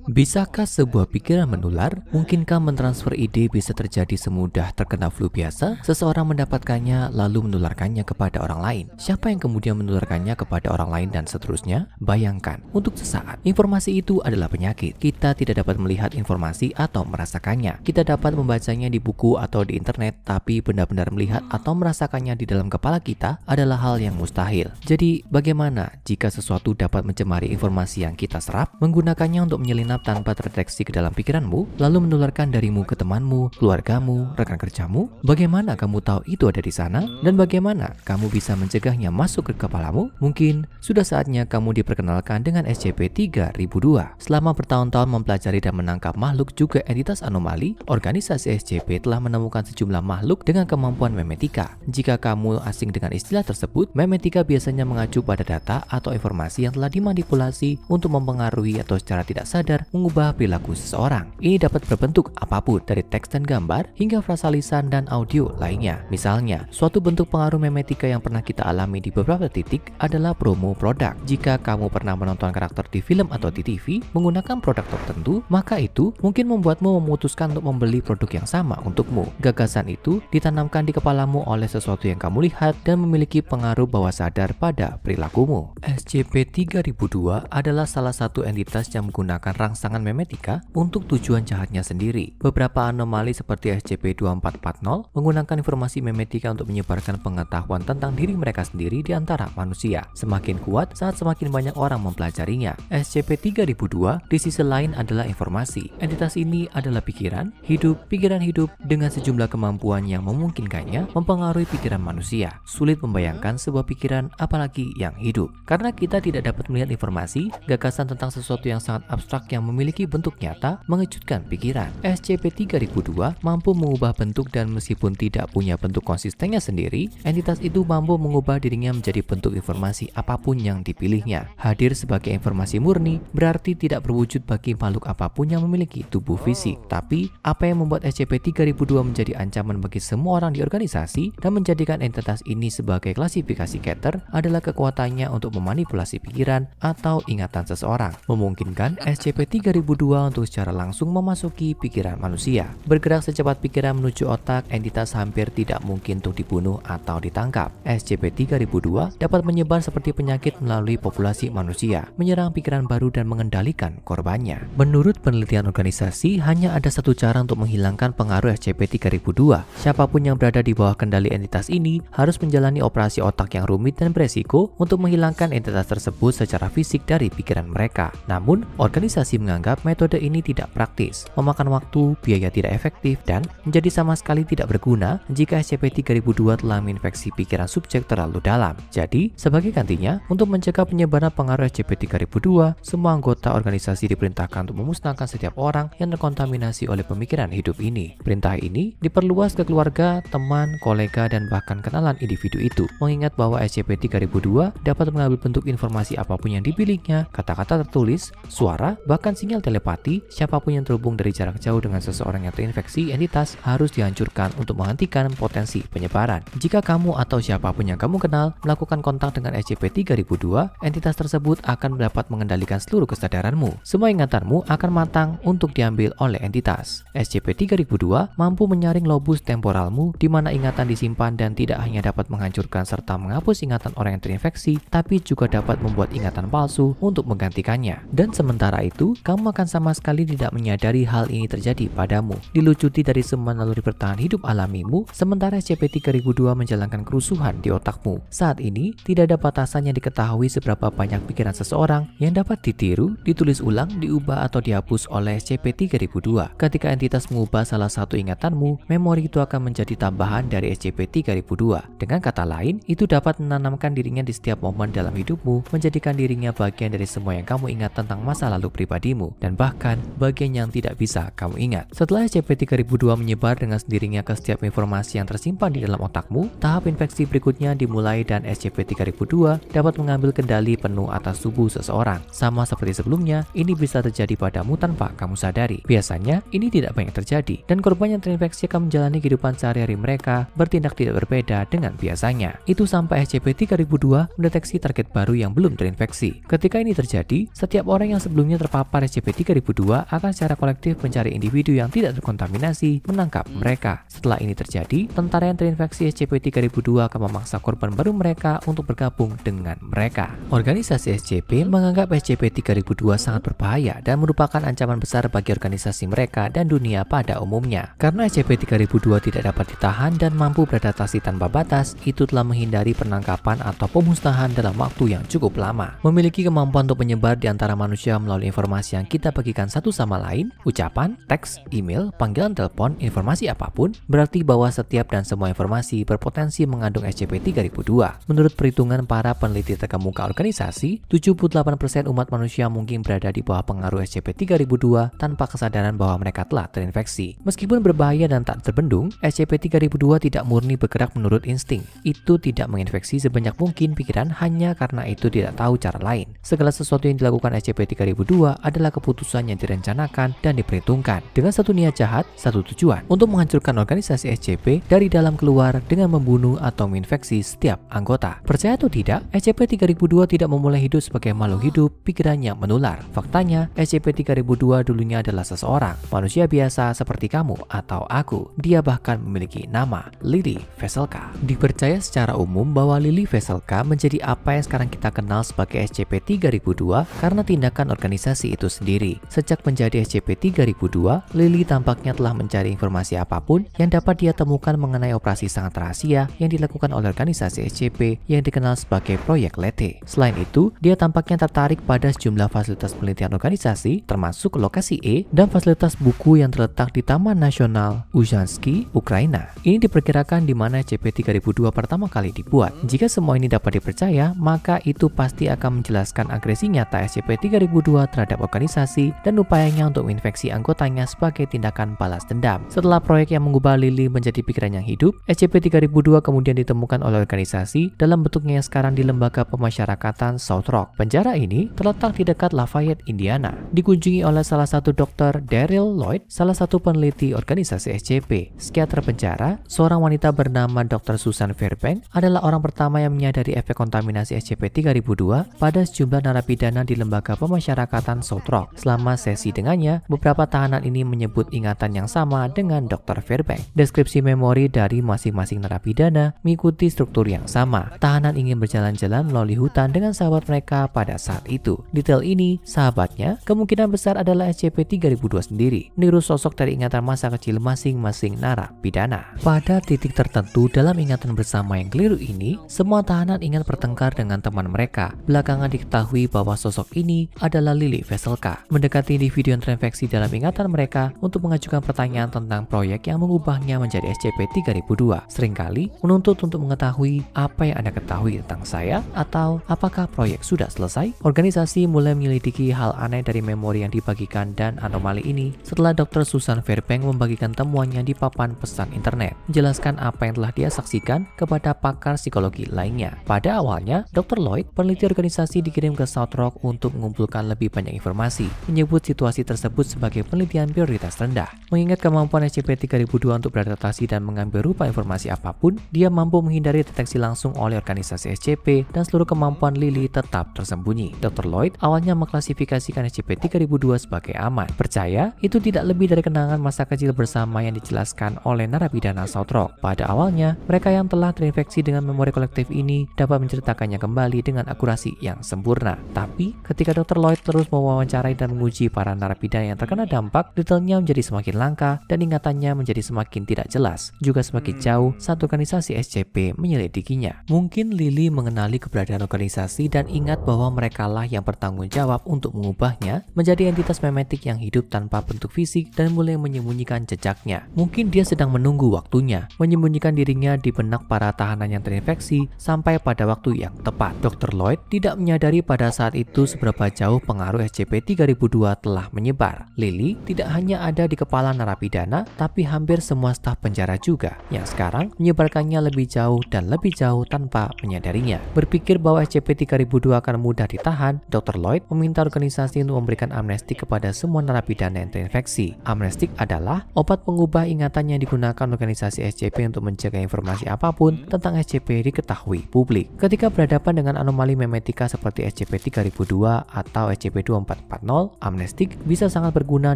Bisakah sebuah pikiran menular? Mungkinkah mentransfer ide bisa terjadi semudah terkena flu biasa? Seseorang mendapatkannya lalu menularkannya kepada orang lain. Siapa yang kemudian menularkannya kepada orang lain dan seterusnya? Bayangkan, untuk sesaat, informasi itu adalah penyakit. Kita tidak dapat melihat informasi atau merasakannya. Kita dapat membacanya di buku atau di internet, tapi benar-benar melihat atau merasakannya di dalam kepala kita adalah hal yang mustahil. Jadi, bagaimana jika sesuatu dapat mencemari informasi yang kita serap, menggunakannya untuk menyelinap tanpa terdeteksi ke dalam pikiranmu, lalu menularkan darimu ke temanmu, keluargamu, rekan kerjamu? Bagaimana kamu tahu itu ada di sana? Dan bagaimana kamu bisa mencegahnya masuk ke kepalamu? Mungkin sudah saatnya kamu diperkenalkan dengan SCP-3002. Selama bertahun-tahun mempelajari dan menangkap makhluk juga entitas anomali, organisasi SCP telah menemukan sejumlah makhluk dengan kemampuan memetika. Jika kamu asing dengan istilah tersebut, memetika biasanya mengacu pada data atau informasi yang telah dimanipulasi untuk mempengaruhi atau secara tidak sadar mengubah perilaku seseorang. Ini dapat berbentuk apapun, dari teks dan gambar hingga frasa lisan dan audio lainnya. Misalnya, suatu bentuk pengaruh memetika yang pernah kita alami di beberapa titik adalah promo produk. Jika kamu pernah menonton karakter di film atau di TV menggunakan produk tertentu, maka itu mungkin membuatmu memutuskan untuk membeli produk yang sama untukmu. Gagasan itu ditanamkan di kepalamu oleh sesuatu yang kamu lihat dan memiliki pengaruh bawah sadar pada perilakumu. SCP-3002 adalah salah satu entitas yang menggunakan rangsangan memetika untuk tujuan jahatnya sendiri. Beberapa anomali seperti SCP-2440 menggunakan informasi memetika untuk menyebarkan pengetahuan tentang diri mereka sendiri di antara manusia. Semakin kuat saat semakin banyak orang mempelajarinya. SCP-3002 di sisi lain adalah informasi. Entitas ini adalah pikiran hidup dengan sejumlah kemampuan yang memungkinkannya mempengaruhi pikiran manusia. Sulit membayangkan sebuah pikiran apalagi yang hidup. Karena kita tidak dapat melihat informasi, gagasan tentang sesuatu yang sangat abstrak yang memiliki bentuk nyata mengejutkan pikiran. SCP-3002 mampu mengubah bentuk, dan meskipun tidak punya bentuk konsistennya sendiri, entitas itu mampu mengubah dirinya menjadi bentuk informasi apapun yang dipilihnya. Hadir sebagai informasi murni berarti tidak berwujud bagi makhluk apapun yang memiliki tubuh fisik. Tapi, apa yang membuat SCP-3002 menjadi ancaman bagi semua orang di organisasi dan menjadikan entitas ini sebagai klasifikasi Keter adalah kekuatannya untuk memanipulasi pikiran atau ingatan seseorang, memungkinkan SCP-3002 untuk secara langsung memasuki pikiran manusia. Bergerak secepat pikiran menuju otak, entitas hampir tidak mungkin untuk dibunuh atau ditangkap. SCP-3002 dapat menyebar seperti penyakit melalui populasi manusia, menyerang pikiran baru dan mengendalikan korbannya. Menurut penelitian organisasi, hanya ada satu cara untuk menghilangkan pengaruh SCP-3002. Siapapun yang berada di bawah kendali entitas ini harus menjalani operasi otak yang rumit dan beresiko untuk menghilangkan entitas tersebut secara fisik dari pikiran mereka. Namun, organisasi menganggap metode ini tidak praktis, memakan waktu, biaya tidak efektif, dan menjadi sama sekali tidak berguna jika SCP-3002 telah menginfeksi pikiran subjek terlalu dalam. Jadi, sebagai gantinya, untuk mencegah penyebaran pengaruh SCP-3002, semua anggota organisasi diperintahkan untuk memusnahkan setiap orang yang terkontaminasi oleh pemikiran hidup ini. Perintah ini diperluas ke keluarga, teman, kolega, dan bahkan kenalan individu itu, mengingat bahwa SCP-3002 dapat mengambil bentuk informasi apapun yang dipilihnya, kata-kata tertulis, suara, bahkan sinyal telepati. Siapapun yang terhubung dari jarak jauh dengan seseorang yang terinfeksi entitas harus dihancurkan untuk menghentikan potensi penyebaran. Jika kamu atau siapapun yang kamu kenal melakukan kontak dengan SCP-3002, entitas tersebut akan dapat mengendalikan seluruh kesadaranmu. Semua ingatanmu akan matang untuk diambil oleh entitas. SCP-3002 mampu menyaring lobus temporalmu, di mana ingatan disimpan, dan tidak hanya dapat menghancurkan serta menghapus ingatan orang yang terinfeksi, tapi juga dapat membuat ingatan palsu untuk menggantikannya. Dan sementara itu, kamu akan sama sekali tidak menyadari hal ini terjadi padamu. Dilucuti dari semua naluri bertahan hidup alamimu, sementara SCP-3002 menjalankan kerusuhan di otakmu. Saat ini, tidak ada batasan yang diketahui seberapa banyak pikiran seseorang yang dapat ditiru, ditulis ulang, diubah, atau dihapus oleh SCP-3002. Ketika entitas mengubah salah satu ingatanmu, memori itu akan menjadi tambahan dari SCP-3002. Dengan kata lain, itu dapat menanamkan dirinya di setiap momen dalam hidupmu, menjadikan dirinya bagian dari semua yang kamu ingat tentang masa lalu pribadimu, dan bahkan bagian yang tidak bisa kamu ingat. Setelah SCP-3002 menyebar dengan sendirinya ke setiap informasi yang tersimpan di dalam otakmu, tahap infeksi berikutnya dimulai dan SCP-3002 dapat mengambil kendali penuh atas tubuh seseorang. Sama seperti sebelumnya, ini bisa terjadi padamu tanpa kamu sadari. Biasanya, ini tidak banyak terjadi, dan korban yang terinfeksi akan menjalani kehidupan sehari-hari mereka bertindak tidak berbeda dengan biasanya. Itu sampai SCP-3002 mendeteksi target baru yang belum terinfeksi. Ketika ini terjadi, setiap orang yang sebelumnya terpapar terpapar SCP-3002 akan secara kolektif mencari individu yang tidak terkontaminasi, menangkap mereka. Setelah ini terjadi, tentara yang terinfeksi SCP-3002 akan memaksa korban baru mereka untuk bergabung dengan mereka. Organisasi SCP menganggap SCP-3002 sangat berbahaya dan merupakan ancaman besar bagi organisasi mereka dan dunia pada umumnya. Karena SCP-3002 tidak dapat ditahan dan mampu beradaptasi tanpa batas, itu telah menghindari penangkapan atau pemusnahan dalam waktu yang cukup lama. Memiliki kemampuan untuk menyebar di antara manusia melalui informasi yang kita bagikan satu sama lain, ucapan, teks, email, panggilan telepon, informasi apapun, berarti bahwa setiap dan semua informasi berpotensi mengandung SCP-3002. Menurut perhitungan para peneliti terkemuka organisasi, 78% umat manusia mungkin berada di bawah pengaruh SCP-3002 tanpa kesadaran bahwa mereka telah terinfeksi. Meskipun berbahaya dan tak terbendung, SCP-3002 tidak murni bergerak menurut insting. Itu tidak menginfeksi sebanyak mungkin pikiran hanya karena itu tidak tahu cara lain. Segala sesuatu yang dilakukan SCP-3002 adalah keputusan yang direncanakan dan diperhitungkan dengan satu niat jahat, satu tujuan, untuk menghancurkan organisasi SCP dari dalam keluar dengan membunuh atau menginfeksi setiap anggota. Percaya atau tidak, SCP-3002 tidak memulai hidup sebagai makhluk hidup pikiran yang menular. Faktanya, SCP-3002 dulunya adalah seseorang, manusia biasa seperti kamu atau aku. Dia bahkan memiliki nama, Lily Veselka. Dipercaya secara umum bahwa Lily Veselka menjadi apa yang sekarang kita kenal sebagai SCP-3002 karena tindakan organisasi itu sendiri. Sejak menjadi SCP-3002, Lily tampaknya telah mencari informasi apapun yang dapat dia temukan mengenai operasi sangat rahasia yang dilakukan oleh organisasi SCP yang dikenal sebagai Proyek Lethe. Selain itu, dia tampaknya tertarik pada sejumlah fasilitas penelitian organisasi, termasuk lokasi E dan fasilitas buku yang terletak di Taman Nasional Uzhansky, Ukraina. Ini diperkirakan di mana SCP-3002 pertama kali dibuat. Jika semua ini dapat dipercaya, maka itu pasti akan menjelaskan agresi nyata SCP-3002 terhadap organisasi dan upayanya untuk menginfeksi anggotanya sebagai tindakan balas dendam. Setelah proyek yang mengubah Lily menjadi pikiran yang hidup, SCP-3002 kemudian ditemukan oleh organisasi dalam bentuknya yang sekarang di Lembaga Pemasyarakatan South Rock. Penjara ini terletak di dekat Lafayette, Indiana. Dikunjungi oleh salah satu dokter, Daryl Lloyd, salah satu peneliti organisasi SCP. Psikiater penjara, seorang wanita bernama Dr. Susan Fairbank, adalah orang pertama yang menyadari efek kontaminasi SCP-3002 pada sejumlah narapidana di Lembaga Pemasyarakatan South Rock. Selama sesi dengannya, beberapa tahanan ini menyebut ingatan yang sama dengan Dr. Fairbank. Deskripsi memori dari masing-masing narapidana mengikuti struktur yang sama. Tahanan ingin berjalan-jalan melalui hutan dengan sahabat mereka pada saat itu. Detail ini, sahabatnya, kemungkinan besar adalah SCP-3002 sendiri, meniru sosok dari ingatan masa kecil masing-masing narapidana. Pada titik tertentu dalam ingatan bersama yang keliru ini, semua tahanan ingin bertengkar dengan teman mereka. Belakangan diketahui bahwa sosok ini adalah Lily Veselka, mendekati individu yang terinfeksi dalam ingatan mereka untuk mengajukan pertanyaan tentang proyek yang mengubahnya menjadi SCP-3002. Seringkali menuntut untuk mengetahui apa yang Anda ketahui tentang saya atau apakah proyek sudah selesai. Organisasi mulai menyelidiki hal aneh dari memori yang dibagikan dan anomali ini setelah Dr. Susan Fairbank membagikan temuannya di papan pesan internet, menjelaskan apa yang telah dia saksikan kepada pakar psikologi lainnya. Pada awalnya, Dr. Lloyd, peneliti organisasi, dikirim ke South Rock untuk mengumpulkan lebih banyak informasi, menyebut situasi tersebut sebagai penelitian prioritas rendah. Mengingat kemampuan SCP-3002 untuk beradaptasi dan mengambil rupa informasi apapun, dia mampu menghindari deteksi langsung oleh organisasi SCP dan seluruh kemampuan Lily tetap tersembunyi. Dr. Lloyd awalnya mengklasifikasikan SCP-3002 sebagai aman. Percaya itu tidak lebih dari kenangan masa kecil bersama yang dijelaskan oleh narapidana South Rock. Pada awalnya, mereka yang telah terinfeksi dengan memori kolektif ini dapat menceritakannya kembali dengan akurasi yang sempurna. Tapi, ketika Dr. Lloyd terus mewawancarai dan menguji para narapidana yang terkena dampak, detailnya menjadi semakin langka dan ingatannya menjadi semakin tidak jelas, juga semakin jauh saat organisasi SCP menyelidikinya. Mungkin Lily mengenali keberadaan organisasi dan ingat bahwa merekalah yang bertanggung jawab untuk mengubahnya menjadi entitas memetik yang hidup tanpa bentuk fisik dan mulai menyembunyikan jejaknya. Mungkin dia sedang menunggu waktunya, menyembunyikan dirinya di benak para tahanan yang terinfeksi sampai pada waktu yang tepat. Dr. Lloyd tidak menyadari pada saat itu seberapa jauh pengaruh SCP-3002 telah menyebar. Lily tidak hanya ada di kepala narapidana, tapi hampir semua staf penjara juga, yang sekarang menyebarkannya lebih jauh dan lebih jauh tanpa menyadarinya. Berpikir bahwa SCP-3002 akan mudah ditahan, Dr. Lloyd meminta organisasi untuk memberikan amnesti kepada semua narapidana yang terinfeksi. Amnestik adalah obat pengubah ingatan yang digunakan organisasi SCP untuk mencegah informasi apapun tentang SCP diketahui publik. Ketika berhadapan dengan anomali memetika seperti SCP-3002 atau SCP-24 SCP-4840, amnestik bisa sangat berguna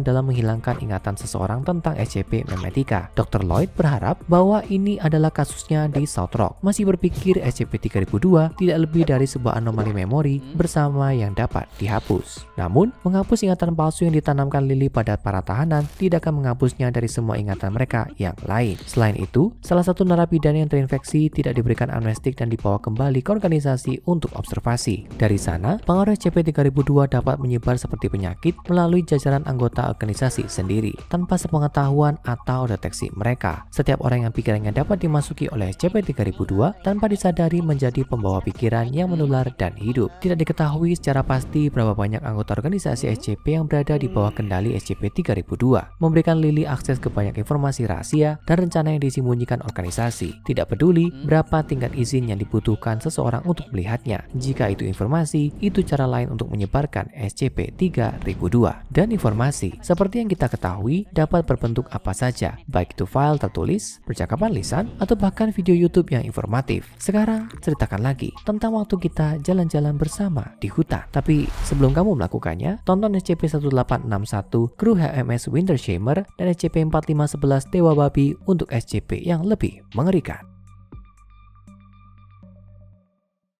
dalam menghilangkan ingatan seseorang tentang SCP-Memetica. Dr. Lloyd berharap bahwa ini adalah kasusnya di South Rock. Masih berpikir SCP-3002 tidak lebih dari sebuah anomali memori bersama yang dapat dihapus. Namun, menghapus ingatan palsu yang ditanamkan Lily pada para tahanan tidak akan menghapusnya dari semua ingatan mereka yang lain. Selain itu, salah satu narapidana yang terinfeksi tidak diberikan amnestik dan dibawa kembali ke organisasi untuk observasi. Dari sana, pengaruh SCP-3002 dapat menyebar seperti penyakit melalui jajaran anggota organisasi sendiri, tanpa sepengetahuan atau deteksi mereka. Setiap orang yang pikirannya dapat dimasuki oleh SCP-3002 tanpa disadari menjadi pembawa pikiran yang menular dan hidup. Tidak diketahui secara pasti berapa banyak anggota organisasi SCP yang berada di bawah kendali SCP-3002, memberikan Lily akses ke banyak informasi rahasia dan rencana yang disembunyikan organisasi. Tidak peduli berapa tingkat izin yang dibutuhkan seseorang untuk melihatnya. Jika itu informasi, itu cara lain untuk menyebarkan SCP-3002. Dan informasi, seperti yang kita ketahui, dapat berbentuk apa saja, baik itu file tertulis, percakapan lisan, atau bahkan video YouTube yang informatif. Sekarang, ceritakan lagi tentang waktu kita jalan-jalan bersama di hutan. Tapi sebelum kamu melakukannya, tonton SCP-1861 kru HMS Wintersheimer dan SCP-4511 Dewa Babi untuk SCP yang lebih mengerikan.